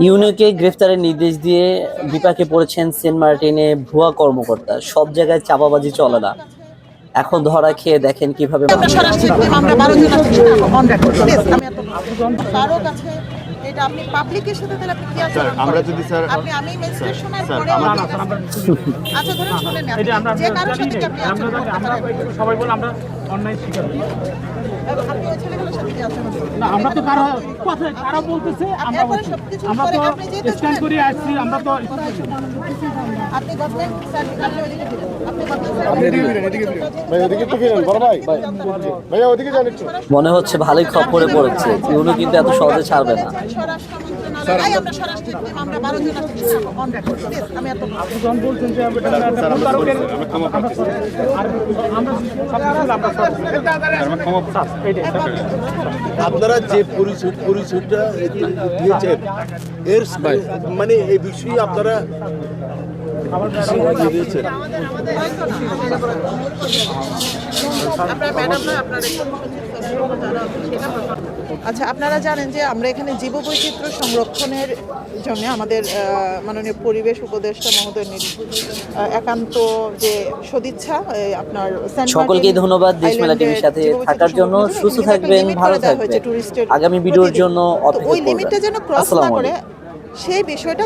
ইউনুকে গ্রেফতারের নির্দেশ দিয়ে বিপাকে পড়েছেন সেন্ট মার্টিনে ভুয়া কর্মকর্তা। সব জায়গায় চাপাবাজি চলে না, এখন ধরা খেয়ে দেখেন কিভাবে আমরা সরাসরি আমরা 12 জন আছি অন রেকর্ড প্লিজ আমি এত কারো কাছে এটা আপনি পাবলিকের সাথে তাহলে আপনি কি আছেন আমরা যদি স্যার আপনি আমি মেনস্ট্রুয়েশনের পরে আচ্ছা ধরুন শুনেন না যে কারোর সাথে কি আপনি আছেন আমরা সবাই বল আমরা অনলাইন শিকার আপনি ওই ছেলেগুলোর সাথে কি আছেন না আমরা তো কারো কথা কারো বলতেছে আমরা আমরা তো স্ক্যান করে আসছি আমরা তো আপনি গভর্নমেন্ট সার্ভিস আপনি ওইদিকে ফিরেন আপনি ভাই ওদিকে একটু ফিরেন বড় ভাই ভাইয়া ওদিকে যান একটু। মনে হচ্ছে ভালোই খপ্পরে পড়েছে। ইউনু কিন্তু এত সহজে ছাড়বে না। আমরা সরাসরি আমরা 12 জন আছি অন রেকর্ড প্লিজ আমি এত জন বলছেন যে আমরা আপনারা যে পরিচয়টা দিয়েছেন এর মানে এই বিষয়ে আপনারা দিয়েছেন আচ্ছা আপনারা জানেন যে আমরা এখানে জীববৈচিত্র্য সংরক্ষণের জন্য আমাদের মাননীয় পরিবেশ উপদেষ্টা মহোদয়ের একান্ত যে সদিচ্ছা আপনার সকলকে ধন্যবাদ দেশমেলা টিভির সাথে থাকার জন্য। সুস্থ থাকবেন, ভালো থাকবেন। আগামী ভিডিওর জন্য ওই লিমিটটা যেন ক্রস না করে সেই বিষয়টা